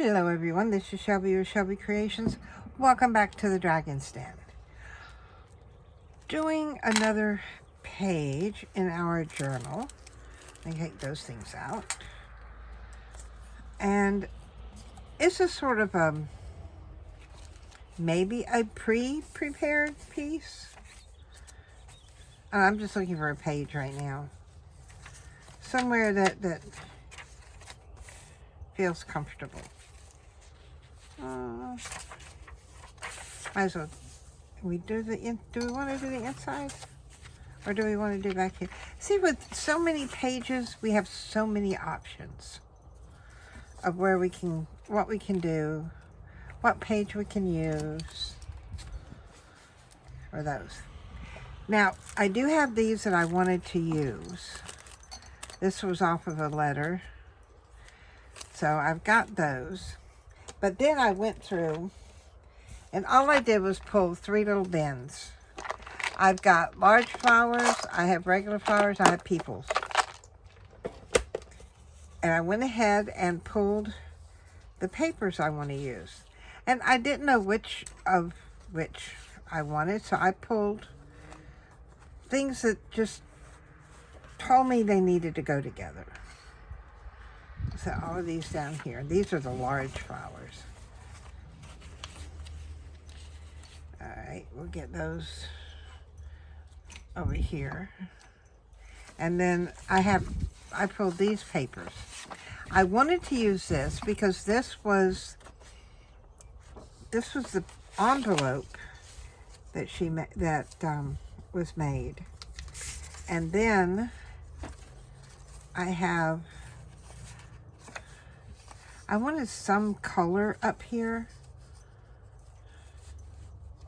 Hello everyone, this is Shelby with Shelby Creations. Welcome back to the Dragon's Den. Doing another page in our journal. Let me take those things out. And it's a sort of maybe a pre-prepared piece. I'm just looking for a page right now. Somewhere that feels comfortable. Might as well. Do we want to do the inside? Or do we want to do back here? See, with so many pages, we have so many options of what we can do, what page we can use, or those. Now, I do have these that I wanted to use. This was off of a letter. So I've got those. But then I went through, and all I did was pull 3 little bins. I've got large flowers, I have regular flowers, I have peoples. And I went ahead and pulled the papers I want to use. And I didn't know which I wanted, so I pulled things that just told me they needed to go together. So all of these down here, these are the large flowers. All right, we'll get those over here. And then I pulled these papers. I wanted to use this because this was the envelope that was made. And then I wanted some color up here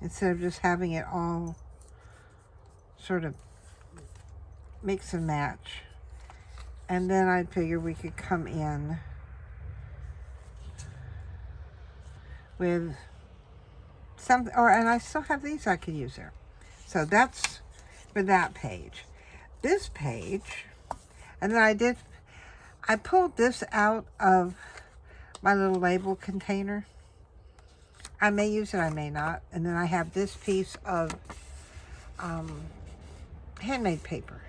instead of just having it all sort of mix and match. And then I figured we could come in with some, and I still have these I could use there. So that's for that page. This page, and then I pulled this out of my little label container. I may use it, I may not. And then I have this piece of handmade paper.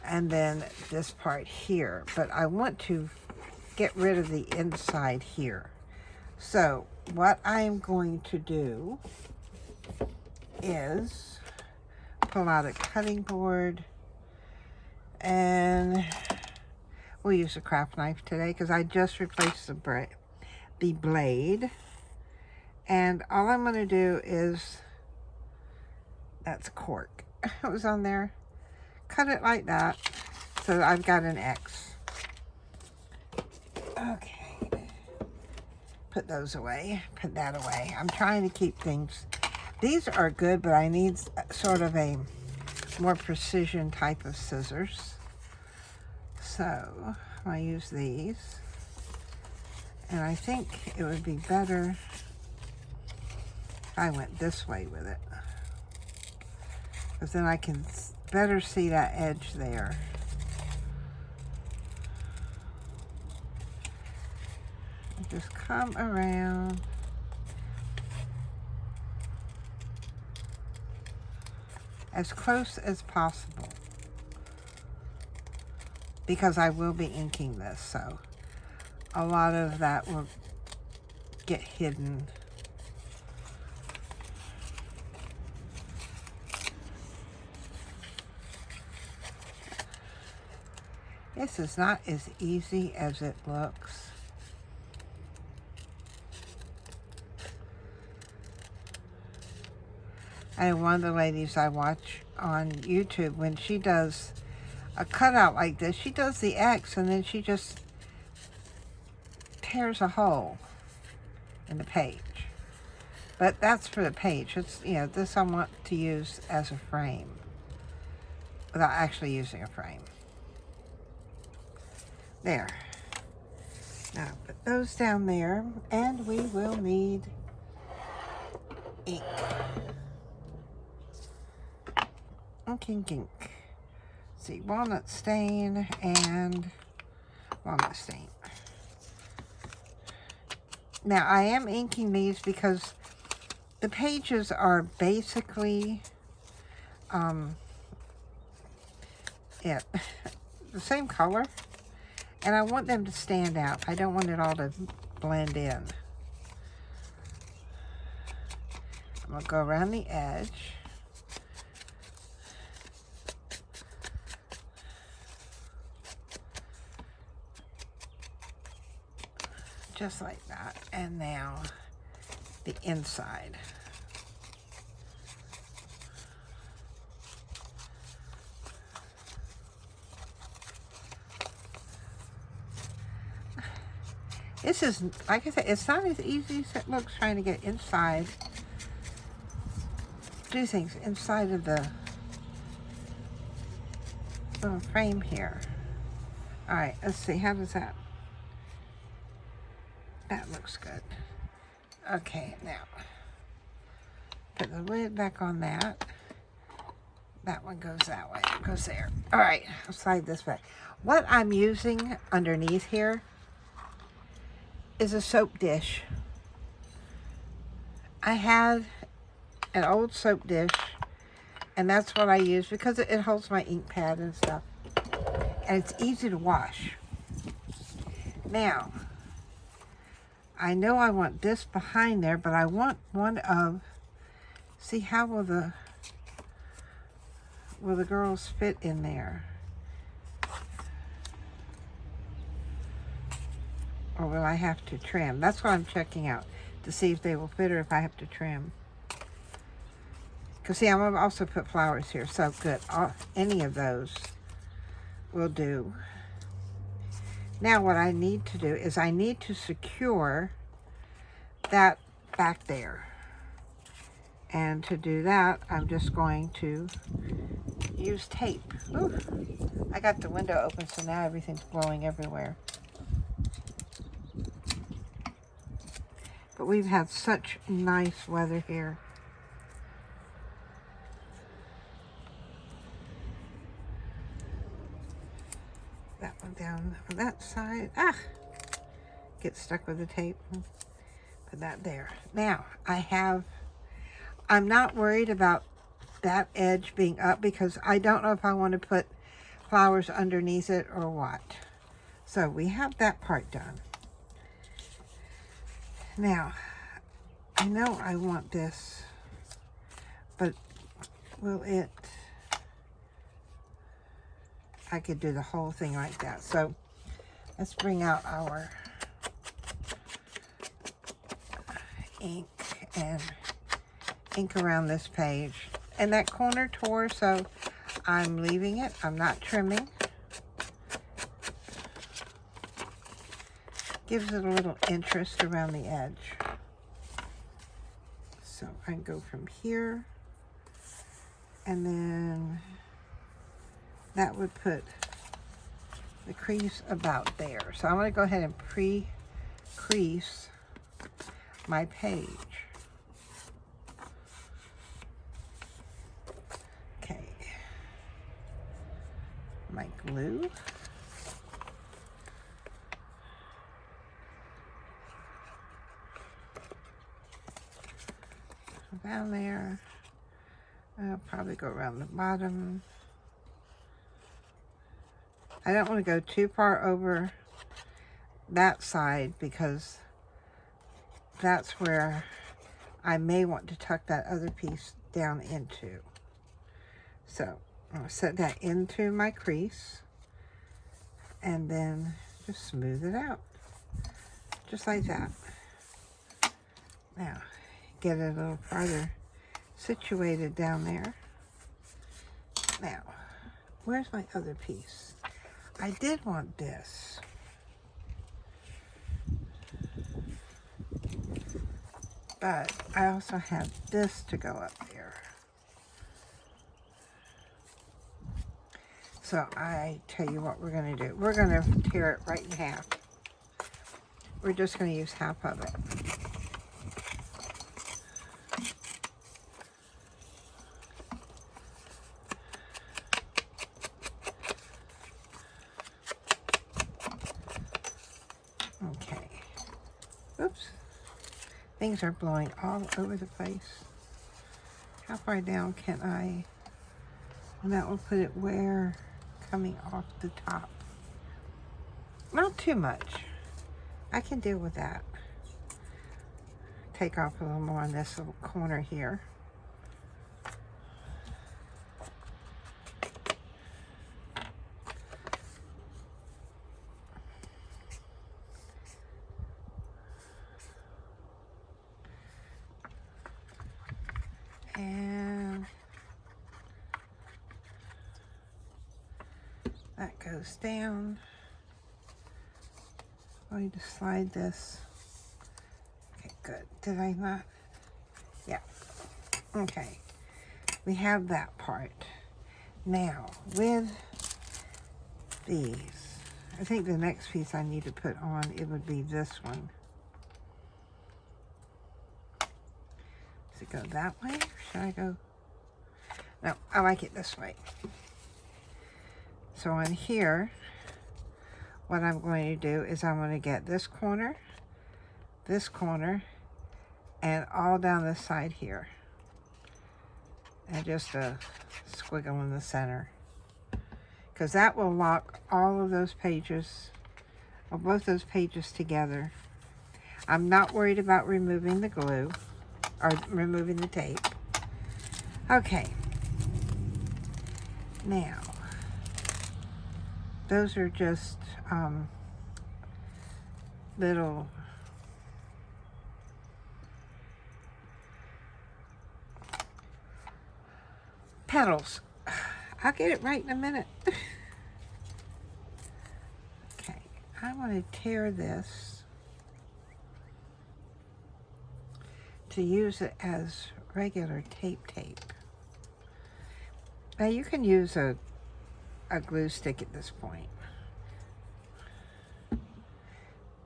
And then this part here. But I want to get rid of the inside here. So what I am going to do is pull out a cutting board, and we'll use a craft knife today because I just replaced the blade. And all I'm going to do is, that's cork. It was on there. Cut it like that so that I've got an X. Okay. Put those away. Put that away. I'm trying to keep things. These are good, but I need sort of a more precision type of scissors. So I use these. And I think it would be better if I went this way with it. Because then I can better see that edge there. Just come around. As close as possible. Because I will be inking this, so a lot of that will get hidden. This is not as easy as it looks. And one of the ladies I watch on YouTube, when she does a cutout like this, she does the X and then she just tears a hole in the page. But that's for the page. It's, this I want to use as a frame without actually using a frame. There. Now put those down there, and we will need ink. Ink. See, walnut stain and walnut stain. Now, I am inking these because the pages are basically yeah, the same color, and I want them to stand out. I don't want it all to blend in. I'm going to go around the edge. Just like that. And now the inside. This is, like I said, it's not as easy as it looks trying to get inside. Do things inside of the little frame here. All right, let's see. How does that? That looks good. Okay, now put the lid back on that. That one goes that way. It goes there. All right, I'll slide this back. What I'm using underneath here is a soap dish. I had an old soap dish, and that's what I use because it holds my ink pad and stuff. And it's easy to wash. Now, I know I want this behind there, but I want one of, see how will the girls fit in there? Or will I have to trim? That's what I'm checking out to see if they will fit or if I have to trim. Because see, I'm going to also put flowers here, so good. Any of those will do. Now what I need to do is I need to secure that back there. And to do that, I'm just going to use tape. Ooh, I got the window open, so now everything's blowing everywhere. But we've had such nice weather here. That one down on that side. Ah! Get stuck with the tape. Put that there. Now, I'm not worried about that edge being up because I don't know if I want to put flowers underneath it or what. So we have that part done. Now, I know I want this, but will it, I could do the whole thing like that. So let's bring out our ink and ink around this page. And that corner tore, so I'm leaving it. I'm not trimming. Gives it a little interest around the edge. So I can go from here, and then that would put the crease about there. So I'm going to go ahead and pre-crease my page. Okay. My glue. Down there. I'll probably go around the bottom. I don't want to go too far over that side because that's where I may want to tuck that other piece down into. So I'm going to set that into my crease and then just smooth it out. Just like that. Now, get it a little farther situated down there. Now, where's my other piece? I did want this. But I also have this to go up there. So I tell you what we're going to do. We're going to tear it right in half. We're just going to use half of it. Okay. Oops. Things are blowing all over the place. How far down can I? And that will put it where? Coming off the top. Not too much. I can deal with that. Take off a little more on this little corner here. And that goes down. I'm going to slide this. Okay, good. Did I not? Yeah. Okay. We have that part. Now, with these, I think the next piece I need to put on, it would be this one. Does it go that way? Should I go? No, I like it this way. So on here, what I'm going to do is I'm going to get this corner, and all down this side here. And just a squiggle in the center. Because that will lock all of those pages, or both those pages together. I'm not worried about removing the glue, or removing the tape. Okay. Now, those are just little petals. I'll get it right in a minute. Okay, I want to tear this to use it as regular tape. Now you can use a glue stick at this point,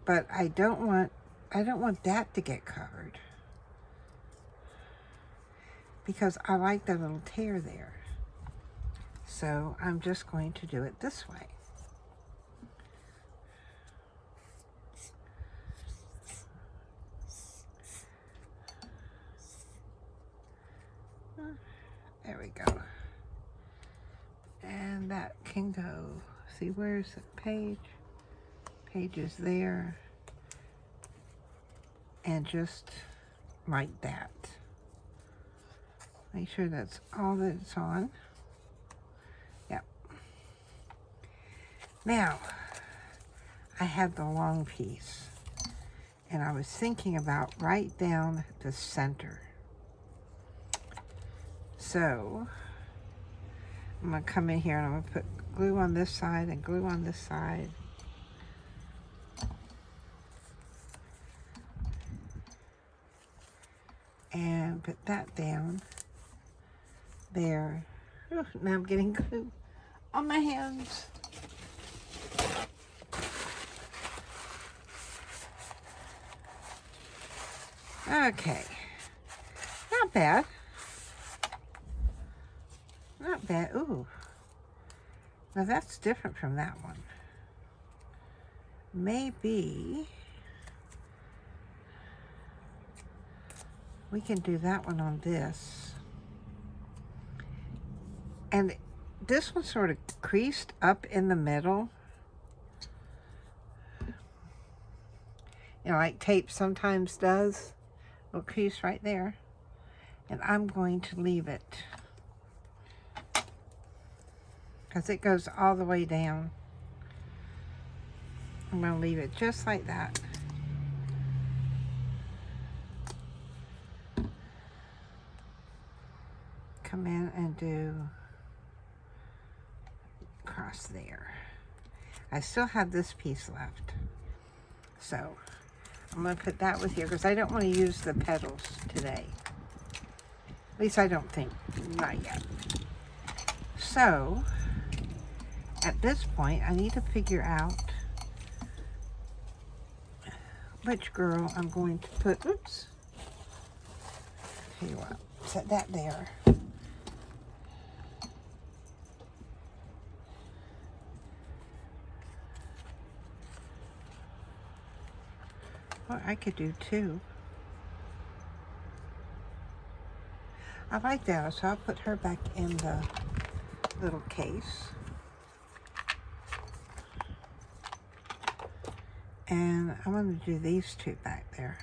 but I don't want that to get covered because I like that little tear there. So I'm just going to do it this way. There we go. And that can go. See, where's the page? Page is there. And just like that. Make sure that's all that it's on. Yep. Now, I have the long piece. And I was thinking about right down the center. So, I'm going to come in here and I'm going to put glue on this side and glue on this side. And put that down there. Ooh, now I'm getting glue on my hands. Okay. Not bad. Not bad. Ooh. Now that's different from that one. Maybe we can do that one on this. And this one's sort of creased up in the middle. You know, like tape sometimes does. A little crease right there. And I'm going to leave it, because it goes all the way down. I'm going to leave it just like that. Come in and do across there. I still have this piece left. So I'm going to put that with here because I don't want to use the petals today. At least I don't think. Not yet. So at this point, I need to figure out which girl I'm going to put. Oops. Tell you what, set that there. Well, I could do two. I like that, so I'll put her back in the little case. And I'm going to do these two back there.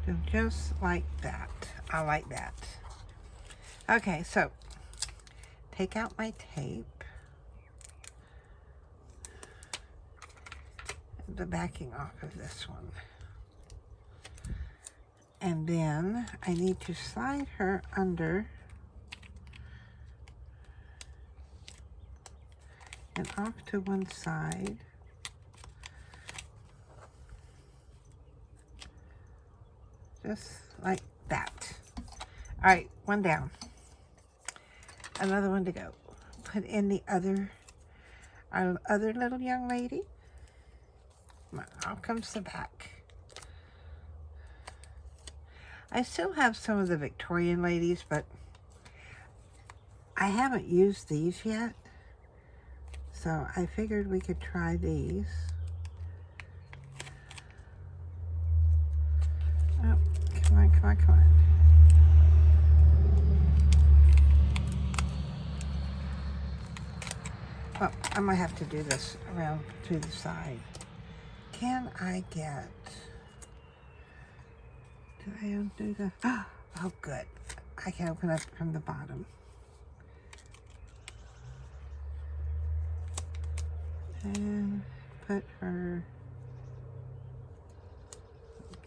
So just like that. I like that. Okay, so take out my tape. The backing off of this one. And then I need to slide her under and off to one side. Just like that. All right, one down. Another one to go. Put in the our other little young lady. Out comes the back. I still have some of the Victorian ladies, but I haven't used these yet. So I figured we could try these. Oh, come on, come on, come on. Well, I might have to do this around to the side. Can I get... Did I undo the... Oh, good. I can open up from the bottom. And put her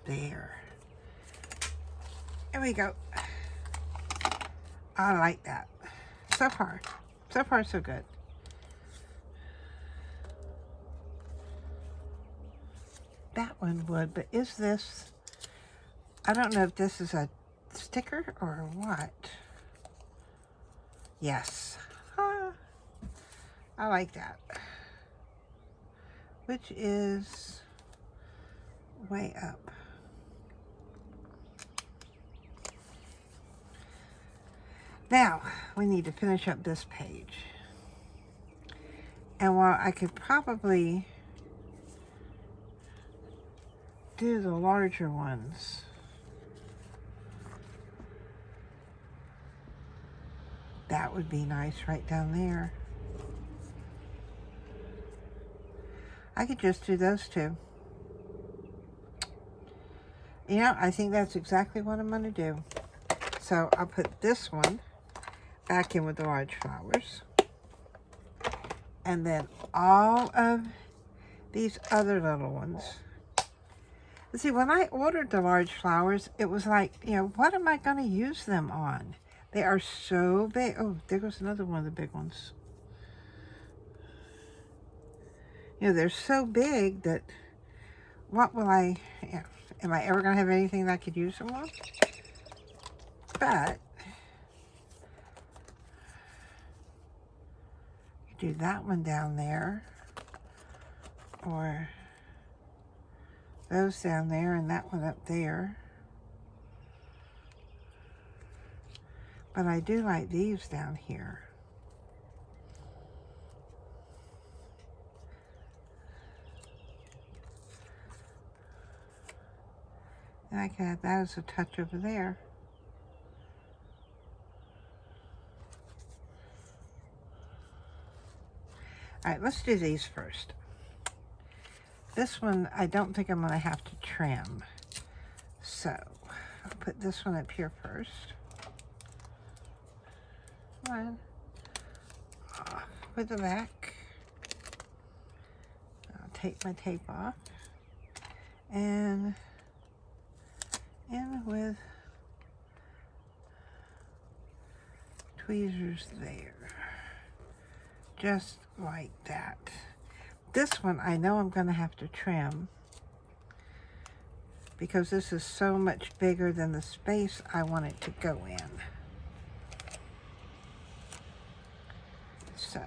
there. There we go. I like that. So far, so good. That one would, but is this... I don't know if this is a sticker or what. Yes. I like that. Which is way up. Now, we need to finish up this page. And while I could probably do the larger ones, that would be nice right down there. I could just do those two. You know, I think that's exactly what I'm going to do. So I'll put this one back in with the large flowers. And then all of these other little ones. See, when I ordered the large flowers, it was like, you know, what am I going to use them on? They are so big. Oh, there goes another one of the big ones. You know, they're so big that what will I, you know, am I ever going to have anything that I could use them on? But, do that one down there, or those down there and that one up there. But I do like these down here. And I can have that as a touch over there. All right, let's do these first. This one, I don't think I'm going to have to trim. So, I'll put this one up here first. Come on. Off with the back. I'll take my tape off. And in with tweezers there. Just like that. This one I know I'm going to have to trim because this is so much bigger than the space I want it to go in. So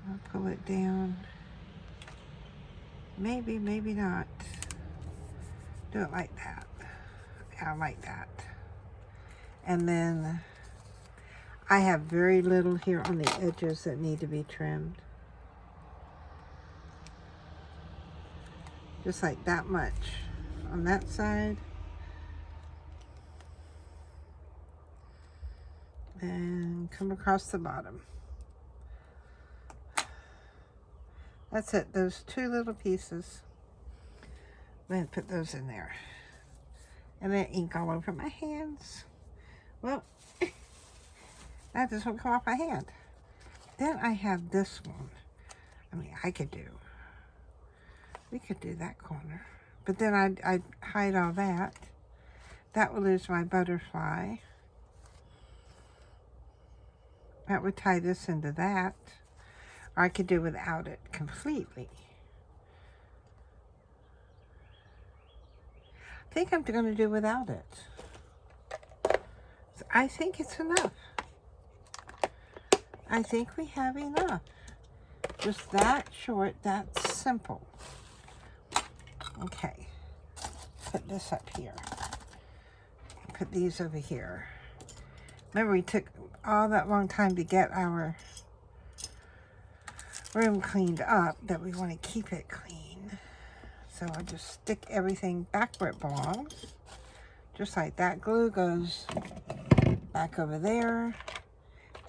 I'll pull it down. Maybe, maybe not. Do it like that. Yeah, I like that. And then I have very little here on the edges that need to be trimmed. Just like that much on that side. And come across the bottom. That's it, those two little pieces. Then put those in there. And then ink all over my hands. Well, that just won't come off my hand. Then I have this one. I mean, we could do that corner. But then I'd hide all that. That would lose my butterfly. That would tie this into that. Or I could do without it completely. I think I'm going to do without it. I think it's enough. I think we have enough. Just that short, that's simple. Okay, put this up here. Put these over here. Remember, we took all that long time to get our room cleaned up, that we want to keep it clean. So I just stick everything back where it belongs. Just like that. Glue goes back over there.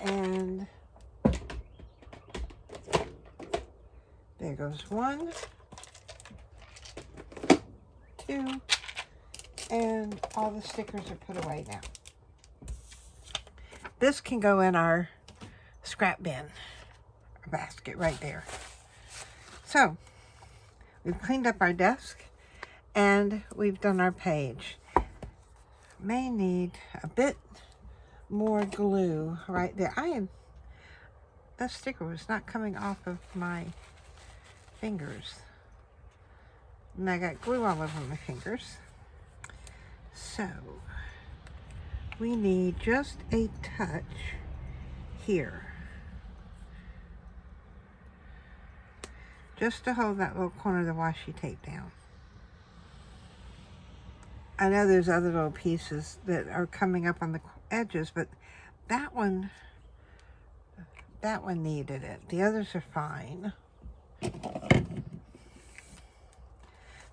And there goes 1, 2, and all the stickers are put away now. This can go in our scrap bin, our basket right there. So, we've cleaned up our desk and we've done our page. May need a bit more glue right there. That sticker was not coming off of my fingers. And I got glue all over my fingers. So, we need just a touch here. Just to hold that little corner of the washi tape down. I know there's other little pieces that are coming up on the edges, but that one needed it. The others are fine.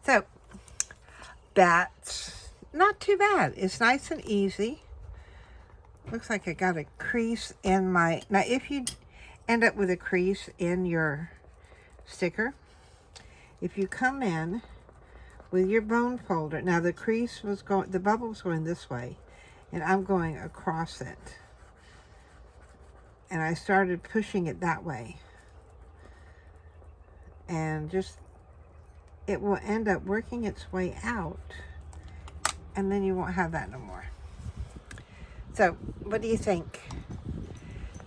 So, that's not too bad. It's nice and easy. Looks like I got a crease in my... Now, if you end up with a crease in your sticker, if you come in with your bone folder... Now, the crease was going... The bubble was going this way, and I'm going across it. And I started pushing it that way. And just... It will end up working its way out, and then you won't have that no more. So, what do you think?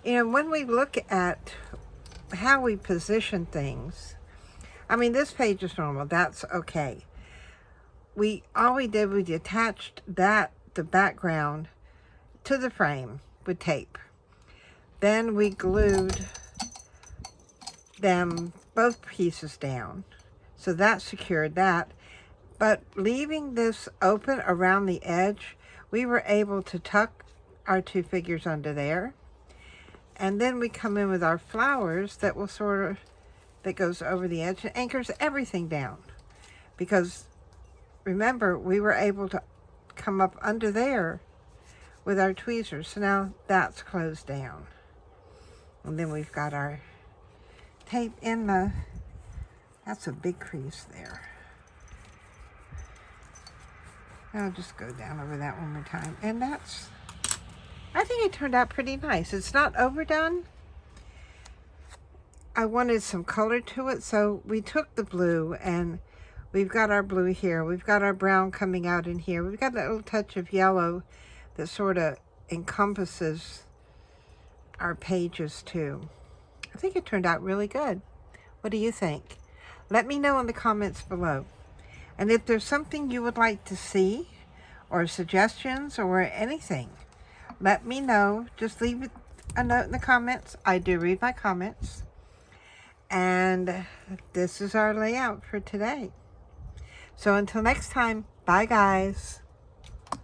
You know, when we look at how we position things, I mean, this page is normal. That's okay. All we did was attached the background to the frame with tape. Then we glued them, both pieces down. So that secured that. But leaving this open around the edge, we were able to tuck our two figures under there. And then we come in with our flowers that will that goes over the edge and anchors everything down. Because remember, we were able to come up under there with our tweezers. So now that's closed down. And then we've got our tape in the... That's a big crease there. I'll just go down over that one more time. And I think it turned out pretty nice. It's not overdone. I wanted some color to it, so we took the blue, and we've got our blue here. We've got our brown coming out in here. We've got that little touch of yellow that sort of encompasses our pages too. I think it turned out really good. What do you think? Let me know in the comments below. And if there's something you would like to see, or suggestions, or anything, let me know. Just leave a note in the comments. I do read my comments. And this is our layout for today. So until next time, bye guys.